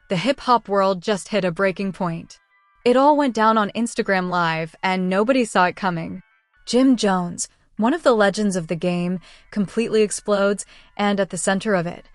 the hip-hop world just hit a breaking point. It all went down on Instagram Live, and nobody saw it coming. Jim Jones, one of the legends of the game, completely explodes, and at the center of it,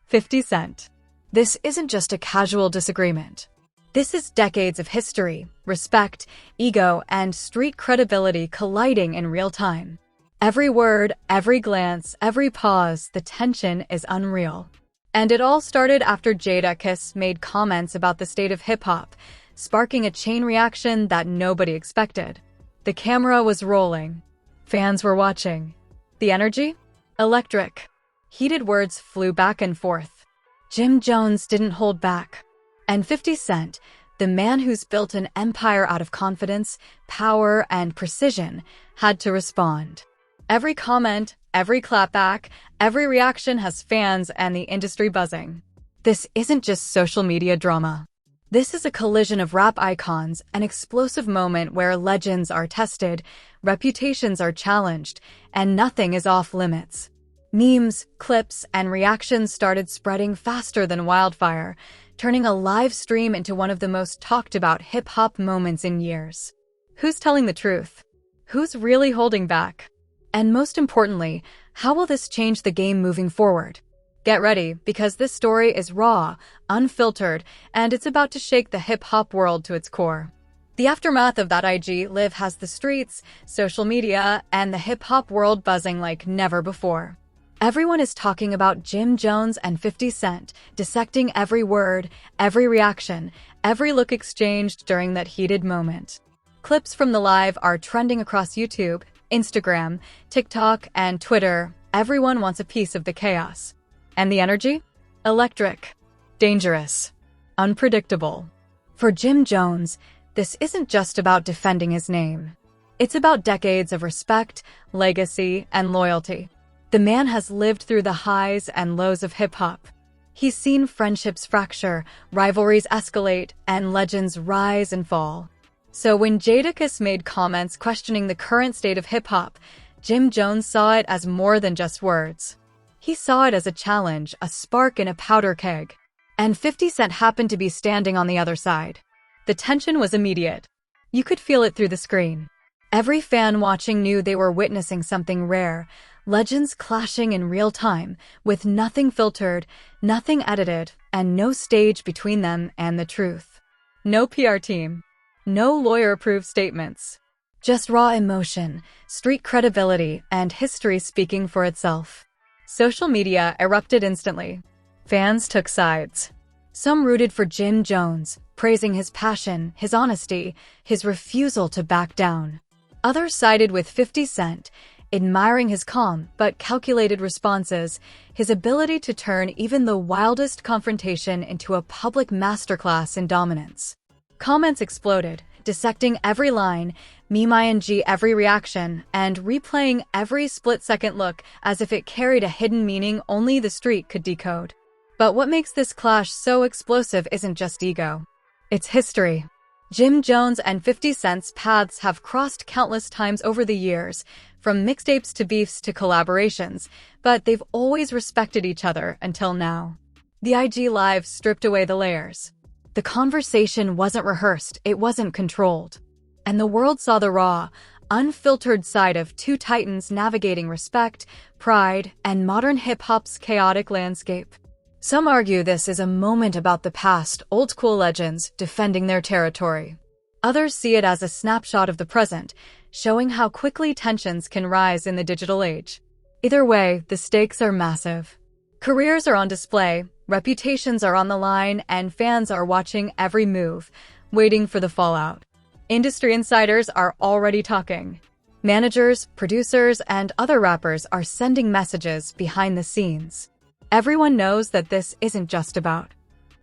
50 Cent. This isn't just a casual disagreement. This is decades of history, respect, ego, and street credibility colliding in real time. Every word, every glance, every pause, the tension is unreal. And it all started after Jadakiss made comments about the state of hip-hop, sparking a chain reaction that nobody expected. The camera was rolling. Fans were watching. The energy? Electric. Heated words flew back and forth. Jim Jones didn't hold back. And 50 Cent, the man who's built an empire out of confidence, power, and precision, had to respond. Every comment, every clapback, every reaction has fans and the industry buzzing. This isn't just social media drama. This is a collision of rap icons, an explosive moment where legends are tested, reputations are challenged, and nothing is off limits. Memes, clips, and reactions started spreading faster than wildfire, turning a live stream into one of the most talked about hip-hop moments in years. Who's telling the truth? Who's really holding back? And most importantly, how will this change the game moving forward? Get ready, because this story is raw, unfiltered, and it's about to shake the hip-hop world to its core. The aftermath of that IG Live has the streets, social media, and the hip-hop world buzzing like never before. Everyone is talking about Jim Jones and 50 Cent, dissecting every word, every reaction, every look exchanged during that heated moment. Clips from the live are trending across YouTube, Instagram, TikTok, and Twitter. Everyone wants a piece of the chaos. And the energy? Electric. Dangerous. Unpredictable. For Jim Jones, this isn't just about defending his name. It's about decades of respect, legacy, and loyalty. The man has lived through the highs and lows of hip-hop. He's seen friendships fracture, rivalries escalate, and legends rise and fall. So when Jadakiss made comments questioning the current state of hip-hop, Jim Jones saw it as more than just words. He saw it as a challenge, a spark in a powder keg. And 50 Cent happened to be standing on the other side. The tension was immediate. You could feel it through the screen. Every fan watching knew they were witnessing something rare, legends clashing in real time, with nothing filtered, nothing edited, and no stage between them and the truth. No PR team. No lawyer-approved statements. Just raw emotion, street credibility, and history speaking for itself. Social media erupted instantly. Fans took sides. Some rooted for Jim Jones, praising his passion, his honesty, his refusal to back down. Others sided with 50 Cent, admiring his calm but calculated responses, his ability to turn even the wildest confrontation into a public masterclass in dominance. Comments exploded, dissecting every line, meme-ing every reaction, and replaying every split-second look as if it carried a hidden meaning only the street could decode. But what makes this clash so explosive isn't just ego. It's history. Jim Jones and 50 Cent's paths have crossed countless times over the years, from mixtapes to beefs to collaborations, but they've always respected each other until now. The IG Live stripped away the layers. The conversation wasn't rehearsed, it wasn't controlled. And the world saw the raw, unfiltered side of two titans navigating respect, pride, and modern hip-hop's chaotic landscape. Some argue this is a moment about the past, old-school legends defending their territory. Others see it as a snapshot of the present, showing how quickly tensions can rise in the digital age. Either way, the stakes are massive. Careers are on display, reputations are on the line, and fans are watching every move, waiting for the fallout. Industry insiders are already talking. Managers, producers, and other rappers are sending messages behind the scenes. Everyone knows that this isn't just about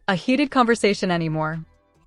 a heated conversation anymore.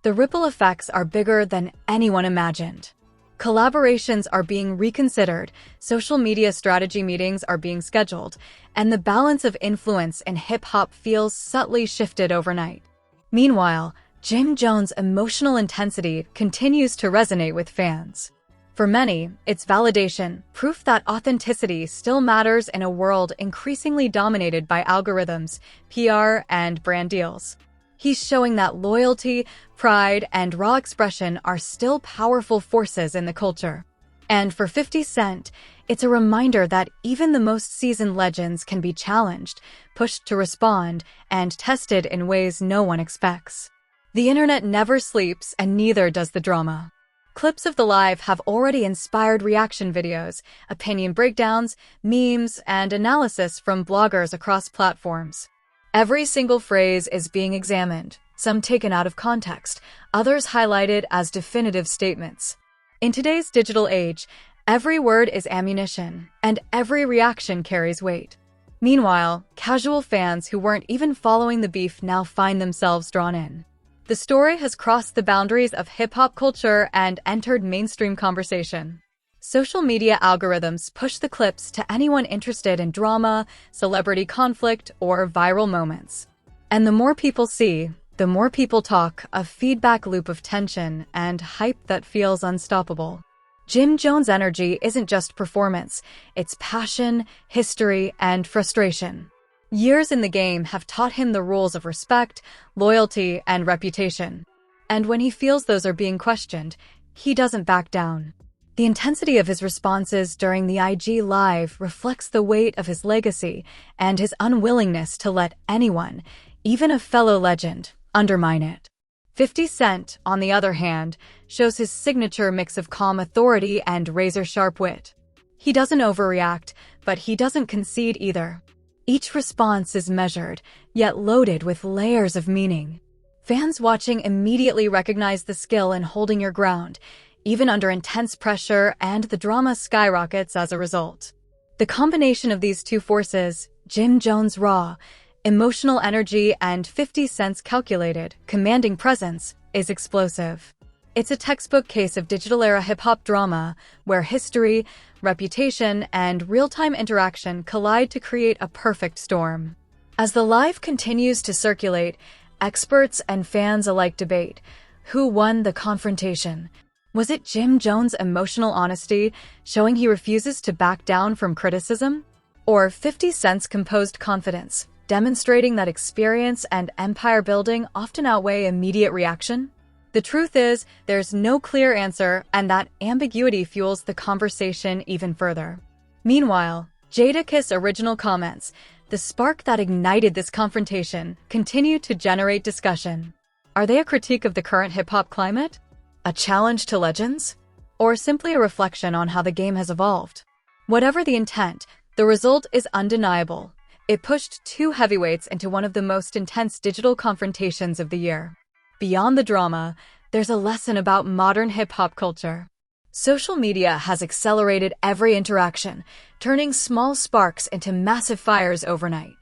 The ripple effects are bigger than anyone imagined. Collaborations are being reconsidered, social media strategy meetings are being scheduled, and the balance of influence in hip-hop feels subtly shifted overnight. Meanwhile, Jim Jones' emotional intensity continues to resonate with fans. For many, it's validation, proof that authenticity still matters in a world increasingly dominated by algorithms, PR, and brand deals. He's showing that loyalty, pride, and raw expression are still powerful forces in the culture. And for 50 Cent, it's a reminder that even the most seasoned legends can be challenged, pushed to respond, and tested in ways no one expects. The internet never sleeps, and neither does the drama. Clips of the live have already inspired reaction videos, opinion breakdowns, memes, and analysis from bloggers across platforms. Every single phrase is being examined, some taken out of context, others highlighted as definitive statements. In today's digital age, every word is ammunition, and every reaction carries weight. Meanwhile, casual fans who weren't even following the beef now find themselves drawn in. The story has crossed the boundaries of hip-hop culture and entered mainstream conversation. Social media algorithms push the clips to anyone interested in drama, celebrity conflict, or viral moments. And the more people see, the more people talk, a feedback loop of tension and hype that feels unstoppable. Jim Jones' energy isn't just performance, it's passion, history, and frustration. Years in the game have taught him the rules of respect, loyalty, and reputation. And when he feels those are being questioned, he doesn't back down. The intensity of his responses during the IG Live reflects the weight of his legacy and his unwillingness to let anyone, even a fellow legend, undermine it. 50 Cent, on the other hand, shows his signature mix of calm authority and razor-sharp wit. He doesn't overreact, but he doesn't concede either. Each response is measured, yet loaded with layers of meaning. Fans watching immediately recognize the skill in holding your ground, even under intense pressure, and the drama skyrockets as a result. The combination of these two forces, Jim Jones' raw, emotional energy and 50 Cent's calculated, commanding presence, is explosive. It's a textbook case of digital-era hip-hop drama, where history, reputation, and real-time interaction collide to create a perfect storm. As the live continues to circulate, experts and fans alike debate, who won the confrontation? Was it Jim Jones' emotional honesty, showing he refuses to back down from criticism? Or 50 Cent's composed confidence, demonstrating that experience and empire building often outweigh immediate reaction? The truth is, there's no clear answer, and that ambiguity fuels the conversation even further. Meanwhile, Jadakiss' original comments, the spark that ignited this confrontation, continue to generate discussion. Are they a critique of the current hip-hop climate? A challenge to legends? Or simply a reflection on how the game has evolved? Whatever the intent, the result is undeniable. It pushed two heavyweights into one of the most intense digital confrontations of the year. Beyond the drama, there's a lesson about modern hip-hop culture. Social media has accelerated every interaction, turning small sparks into massive fires overnight.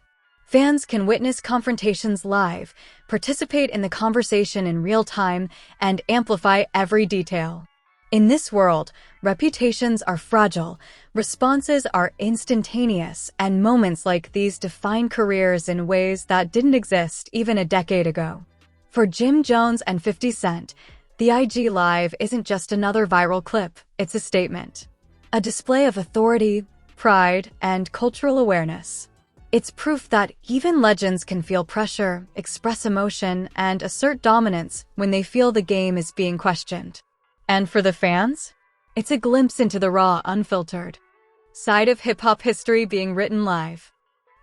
Fans can witness confrontations live, participate in the conversation in real time, and amplify every detail. In this world, reputations are fragile, responses are instantaneous, and moments like these define careers in ways that didn't exist even a decade ago. For Jim Jones and 50 Cent, the IG Live isn't just another viral clip, it's a statement. A display of authority, pride, and cultural awareness. It's proof that even legends can feel pressure, express emotion, and assert dominance when they feel the game is being questioned. And for the fans? It's a glimpse into the raw, unfiltered side of hip-hop history being written live.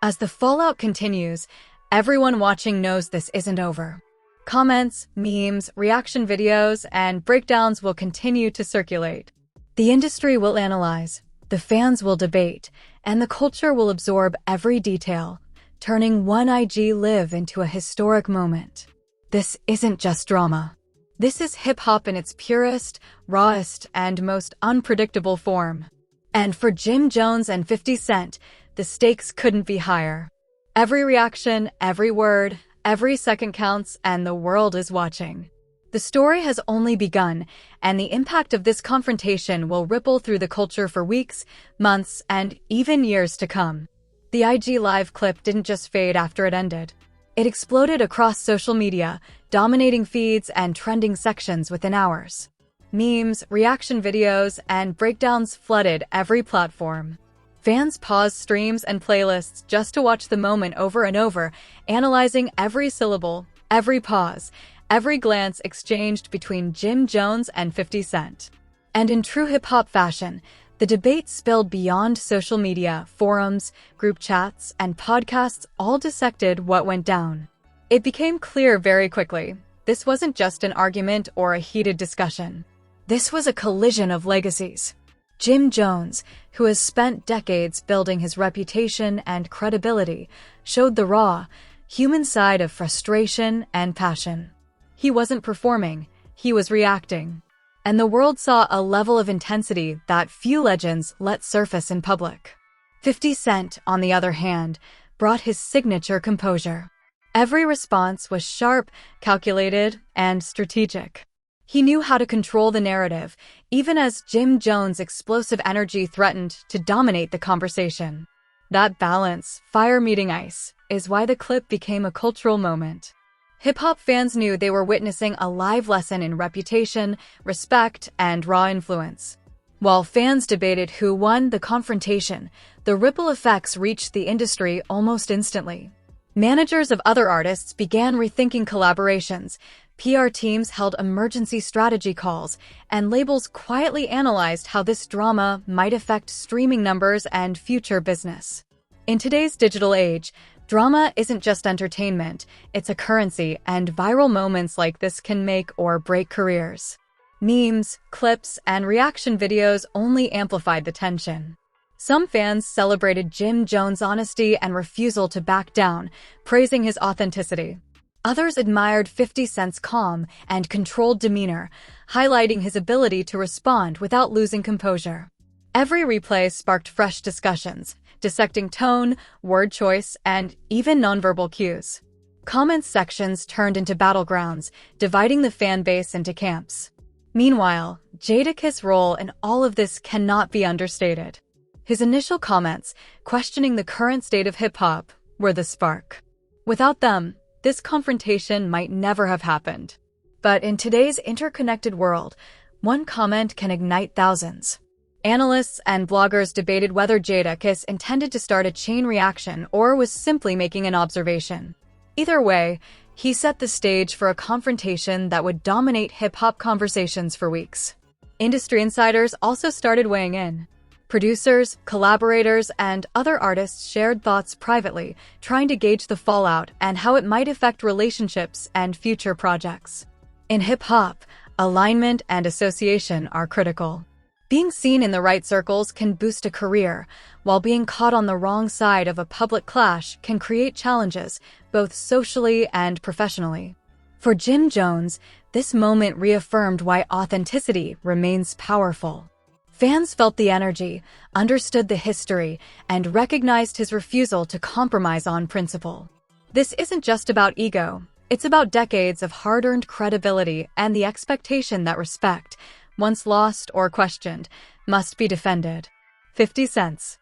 As the fallout continues, everyone watching knows this isn't over. Comments, memes, reaction videos, and breakdowns will continue to circulate. The industry will analyze, the fans will debate, and the culture will absorb every detail, turning one IG Live into a historic moment. This isn't just drama. This is hip-hop in its purest, rawest, and most unpredictable form. And for Jim Jones and 50 Cent, the stakes couldn't be higher. Every reaction, every word, every second counts, and the world is watching. The story has only begun, and the impact of this confrontation will ripple through the culture for weeks, months, and even years to come. The IG Live clip didn't just fade after it ended. It exploded across social media, dominating feeds and trending sections within hours. Memes, reaction videos, and breakdowns flooded every platform. Fans paused streams and playlists just to watch the moment over and over, analyzing every syllable, Every pause, every glance exchanged between Jim Jones and 50 Cent. And in true hip-hop fashion, the debate spilled beyond social media, forums, group chats, and podcasts all dissected what went down. It became clear very quickly, this wasn't just an argument or a heated discussion. This was a collision of legacies. Jim Jones, who has spent decades building his reputation and credibility, showed the raw, human side of frustration and passion. He wasn't performing, he was reacting. And the world saw a level of intensity that few legends let surface in public. 50 Cent, on the other hand, brought his signature composure. Every response was sharp, calculated, and strategic. He knew how to control the narrative, even as Jim Jones' explosive energy threatened to dominate the conversation. That balance, fire meeting ice, is why the clip became a cultural moment. Hip-hop fans knew they were witnessing a live lesson in reputation, respect, and raw influence. While fans debated who won the confrontation, the ripple effects reached the industry almost instantly. Managers of other artists began rethinking collaborations, PR teams held emergency strategy calls, and labels quietly analyzed how this drama might affect streaming numbers and future business. In today's digital age, drama isn't just entertainment, it's a currency, and viral moments like this can make or break careers. Memes, clips, and reaction videos only amplified the tension. Some fans celebrated Jim Jones' honesty and refusal to back down, praising his authenticity. Others admired 50 Cent's calm and controlled demeanor, highlighting his ability to respond without losing composure. Every replay sparked fresh discussions, dissecting tone, word choice, and even nonverbal cues. Comment sections turned into battlegrounds, dividing the fan base into camps. Meanwhile, Jadakiss' role in all of this cannot be understated. His initial comments, questioning the current state of hip-hop, were the spark. Without them, this confrontation might never have happened. But in today's interconnected world, one comment can ignite thousands. Analysts and bloggers debated whether Jadakiss intended to start a chain reaction or was simply making an observation. Either way, he set the stage for a confrontation that would dominate hip-hop conversations for weeks. Industry insiders also started weighing in. Producers, collaborators, and other artists shared thoughts privately, trying to gauge the fallout and how it might affect relationships and future projects. In hip-hop, alignment and association are critical. Being seen in the right circles can boost a career, while being caught on the wrong side of a public clash can create challenges, both socially and professionally. For Jim Jones, this moment reaffirmed why authenticity remains powerful. Fans felt the energy, understood the history, and recognized his refusal to compromise on principle. This isn't just about ego, it's about decades of hard-earned credibility and the expectation that respect, once lost or questioned, must be defended. 50 Cent's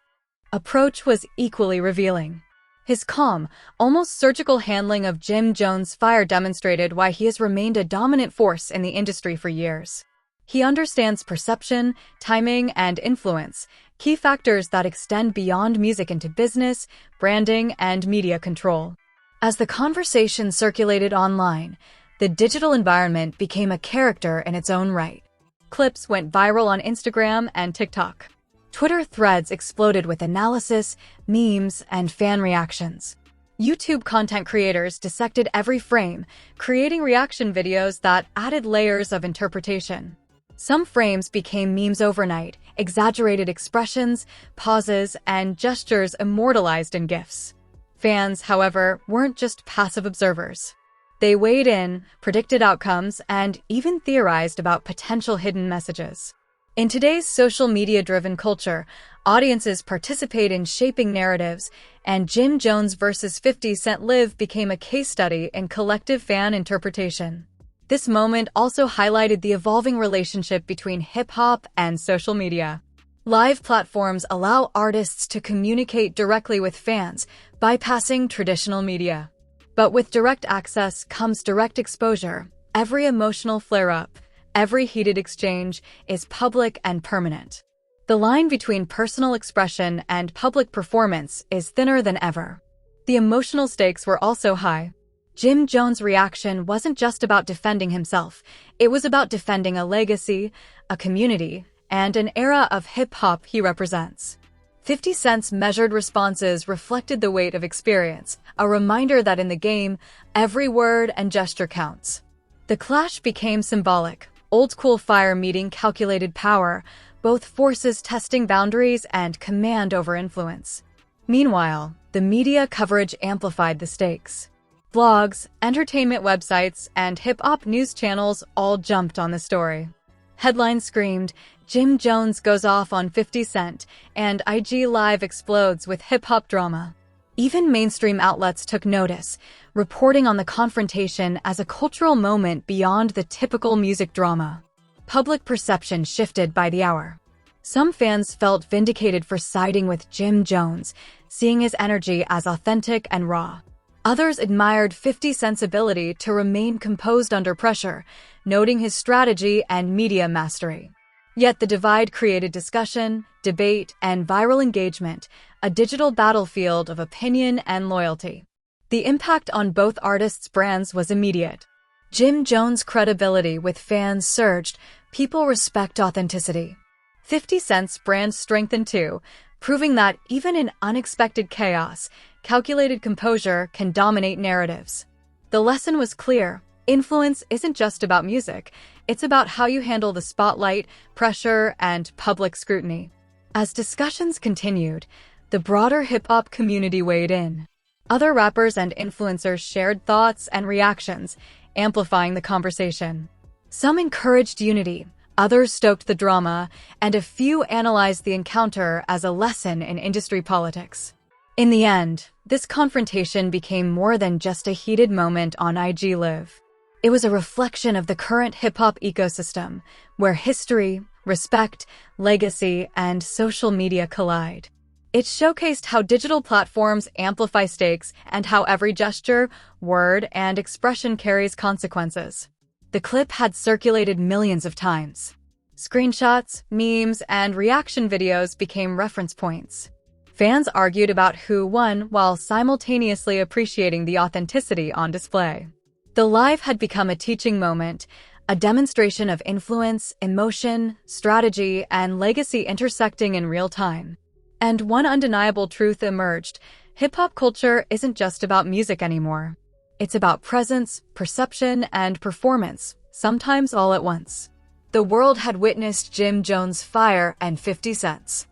approach was equally revealing. His calm, almost surgical handling of Jim Jones' fire demonstrated why he has remained a dominant force in the industry for years. He understands perception, timing, and influence, key factors that extend beyond music into business, branding, and media control. As the conversation circulated online, the digital environment became a character in its own right. Clips went viral on Instagram and TikTok. Twitter threads exploded with analysis, memes, and fan reactions. YouTube content creators dissected every frame, creating reaction videos that added layers of interpretation. Some frames became memes overnight, exaggerated expressions, pauses, and gestures immortalized in GIFs. Fans, however, weren't just passive observers. They weighed in, predicted outcomes, and even theorized about potential hidden messages. In today's social media-driven culture, audiences participate in shaping narratives, and Jim Jones vs. 50 Cent Live became a case study in collective fan interpretation. This moment also highlighted the evolving relationship between hip-hop and social media. Live platforms allow artists to communicate directly with fans, bypassing traditional media. But with direct access comes direct exposure. Every emotional flare-up, every heated exchange is public and permanent. The line between personal expression and public performance is thinner than ever. The emotional stakes were also high. Jim Jones' reaction wasn't just about defending himself, it was about defending a legacy, a community, and an era of hip-hop he represents. 50 Cent's measured responses reflected the weight of experience, a reminder that in the game, every word and gesture counts. The clash became symbolic, old-school fire meeting calculated power, both forces testing boundaries and command over influence. Meanwhile, the media coverage amplified the stakes. Blogs, entertainment websites, and hip-hop news channels all jumped on the story. Headlines screamed, "Jim Jones goes off on 50 Cent," and IG Live explodes with hip-hop drama. Even mainstream outlets took notice, reporting on the confrontation as a cultural moment beyond the typical music drama. Public perception shifted by the hour. Some fans felt vindicated for siding with Jim Jones, seeing his energy as authentic and raw. Others admired 50 Cent's ability to remain composed under pressure, noting his strategy and media mastery. Yet the divide created discussion, debate, and viral engagement, a digital battlefield of opinion and loyalty. The impact on both artists' brands was immediate. Jim Jones' credibility with fans surged, people respect authenticity. 50 Cent's brand strengthened too, proving that even in unexpected chaos, calculated composure can dominate narratives. The lesson was clear. Influence isn't just about music, it's about how you handle the spotlight, pressure, and public scrutiny. As discussions continued, the broader hip-hop community weighed in. Other rappers and influencers shared thoughts and reactions, amplifying the conversation. Some encouraged unity, others stoked the drama, and a few analyzed the encounter as a lesson in industry politics. In the end, this confrontation became more than just a heated moment on IG Live. It was a reflection of the current hip-hop ecosystem, where history, respect, legacy, and social media collide. It showcased how digital platforms amplify stakes and how every gesture, word, and expression carries consequences. The clip had circulated millions of times. Screenshots, memes, and reaction videos became reference points. Fans argued about who won while simultaneously appreciating the authenticity on display. The live had become a teaching moment, a demonstration of influence, emotion, strategy, and legacy intersecting in real time. And one undeniable truth emerged: hip-hop culture isn't just about music anymore. It's about presence, perception, and performance, sometimes all at once. The world had witnessed Jim Jones' fire and 50 Cent's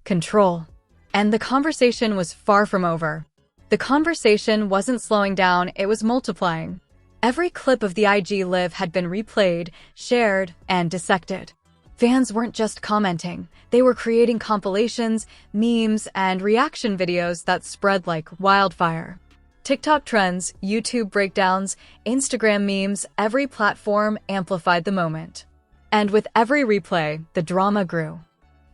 control. And the conversation was far from over. The conversation wasn't slowing down, it was multiplying. Every clip of the IG Live had been replayed, shared, and dissected. Fans weren't just commenting, they were creating compilations, memes, and reaction videos that spread like wildfire. TikTok trends, YouTube breakdowns, Instagram memes, every platform amplified the moment. And with every replay, the drama grew.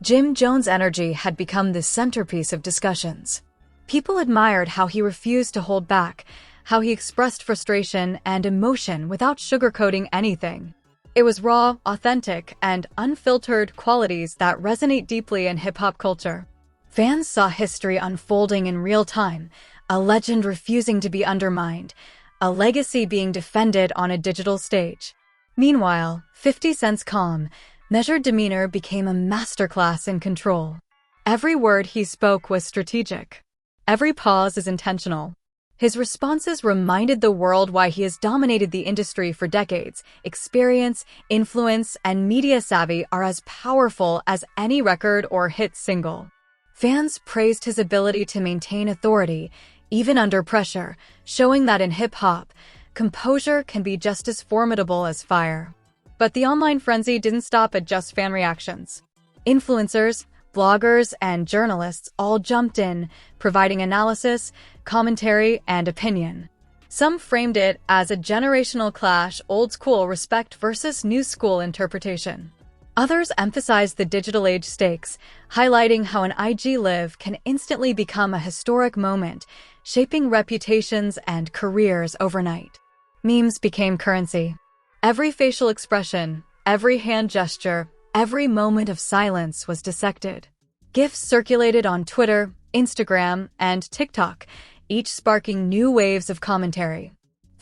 Jim Jones' energy had become the centerpiece of discussions. People admired how he refused to hold back, how he expressed frustration and emotion without sugarcoating anything. It was raw, authentic, and unfiltered qualities that resonate deeply in hip-hop culture. Fans saw history unfolding in real time, a legend refusing to be undermined, a legacy being defended on a digital stage. Meanwhile, 50 Cent's calm, measured demeanor became a masterclass in control. Every word he spoke was strategic. Every pause is intentional. His responses reminded the world why he has dominated the industry for decades. Experience, influence, and media savvy are as powerful as any record or hit single. Fans praised his ability to maintain authority, even under pressure, showing that in hip-hop, composure can be just as formidable as fire. But the online frenzy didn't stop at just fan reactions. Influencers, bloggers, and journalists all jumped in, providing analysis, commentary, and opinion. Some framed it as a generational clash, old-school respect versus new-school interpretation. Others emphasized the digital age stakes, highlighting how an IG Live can instantly become a historic moment, shaping reputations and careers overnight. Memes became currency. Every facial expression, every hand gesture, every moment of silence was dissected. GIFs circulated on Twitter, Instagram, and TikTok, each sparking new waves of commentary.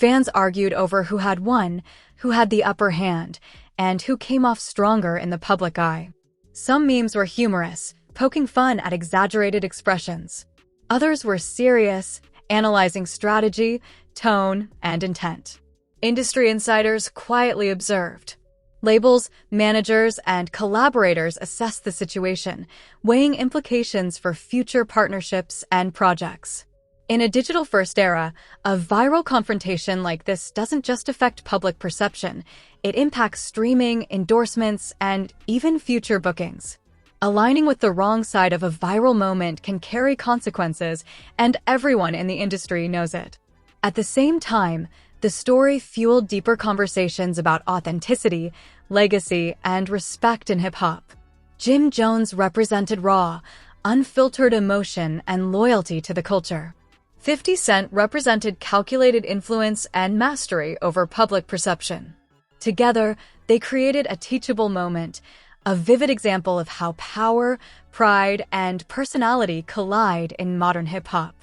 Fans argued over who had won, who had the upper hand, and who came off stronger in the public eye. Some memes were humorous, poking fun at exaggerated expressions. Others were serious, analyzing strategy, tone, and intent. Industry insiders quietly observed. Labels, managers, and collaborators assessed the situation, weighing implications for future partnerships and projects. In a digital-first era, a viral confrontation like this doesn't just affect public perception, it impacts streaming, endorsements, and even future bookings. Aligning with the wrong side of a viral moment can carry consequences, and everyone in the industry knows it. At the same time, the story fueled deeper conversations about authenticity, legacy, and respect in hip-hop. Jim Jones represented raw, unfiltered emotion and loyalty to the culture. 50 Cent represented calculated influence and mastery over public perception. Together, they created a teachable moment, a vivid example of how power, pride, and personality collide in modern hip-hop.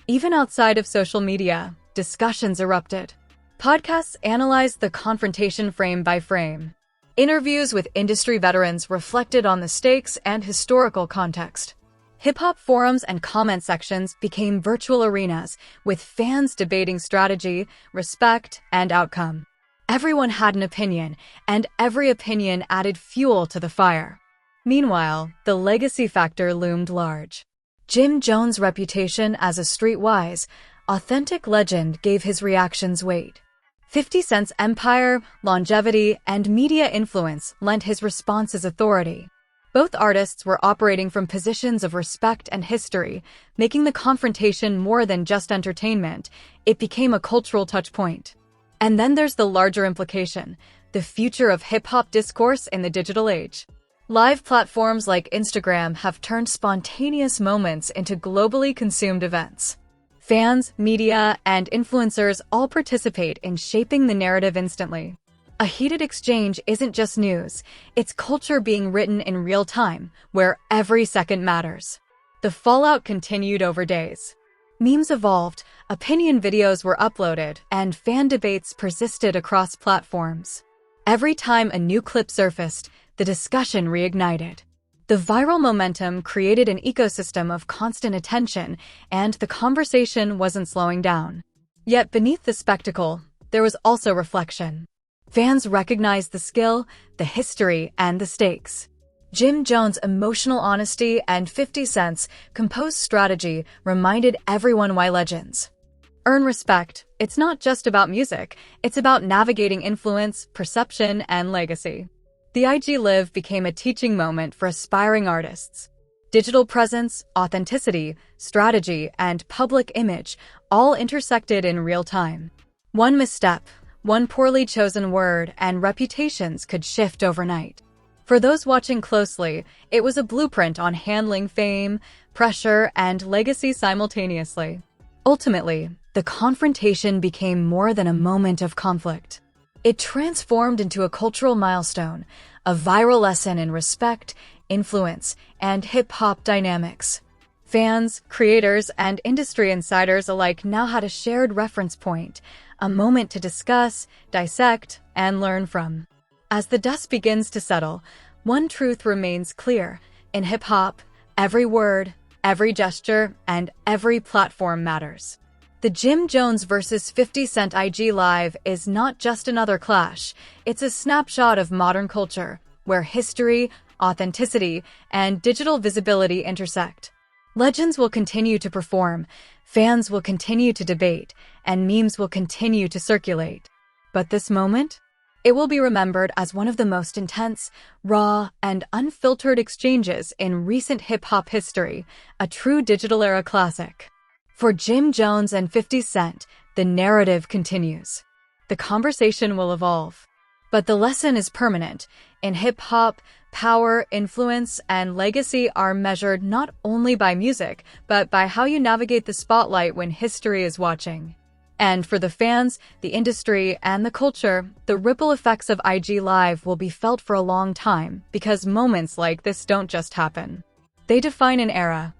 Even outside of social media, discussions erupted. Podcasts analyzed the confrontation frame by frame. Interviews with industry veterans reflected on the stakes and historical context. Hip-hop forums and comment sections became virtual arenas, with fans debating strategy, respect, and outcome. Everyone had an opinion, and every opinion added fuel to the fire. Meanwhile, the legacy factor loomed large. Jim Jones' reputation as a streetwise, authentic legend gave his reactions weight. 50 Cent's empire, longevity, and media influence lent his responses authority. Both artists were operating from positions of respect and history, making the confrontation more than just entertainment. It became a cultural touchpoint. And then there's the larger implication, the future of hip-hop discourse in the digital age. Live platforms like Instagram have turned spontaneous moments into globally consumed events. Fans, media, and influencers all participate in shaping the narrative instantly. A heated exchange isn't just news, it's culture being written in real time, where every second matters. The fallout continued over days. Memes evolved, opinion videos were uploaded, and fan debates persisted across platforms. Every time a new clip surfaced, the discussion reignited. The viral momentum created an ecosystem of constant attention, and the conversation wasn't slowing down. Yet beneath the spectacle, there was also reflection. Fans recognized the skill, the history, and the stakes. Jim Jones' emotional honesty and 50 Cent's composed strategy reminded everyone why legends earn respect. It's not just about music, it's about navigating influence, perception, and legacy. The IG Live became a teaching moment for aspiring artists. Digital presence, authenticity, strategy, and public image all intersected in real time. One misstep, one poorly chosen word, and reputations could shift overnight. For those watching closely, it was a blueprint on handling fame, pressure, and legacy simultaneously. Ultimately, the confrontation became more than a moment of conflict. It transformed into a cultural milestone, a viral lesson in respect, influence, and hip-hop dynamics. Fans, creators, and industry insiders alike now had a shared reference point, a moment to discuss, dissect, and learn from. As the dust begins to settle, one truth remains clear. In hip-hop, every word, every gesture, and every platform matters. The Jim Jones vs. 50 Cent IG Live is not just another clash, it's a snapshot of modern culture, where history, authenticity, and digital visibility intersect. Legends will continue to perform, fans will continue to debate, and memes will continue to circulate. But this moment? It will be remembered as one of the most intense, raw, and unfiltered exchanges in recent hip-hop history, a true digital-era classic. For Jim Jones and 50 Cent, the narrative continues. The conversation will evolve. But the lesson is permanent. In hip-hop, power, influence, and legacy are measured not only by music, but by how you navigate the spotlight when history is watching. And for the fans, the industry, and the culture, the ripple effects of IG Live will be felt for a long time, because moments like this don't just happen. They define an era,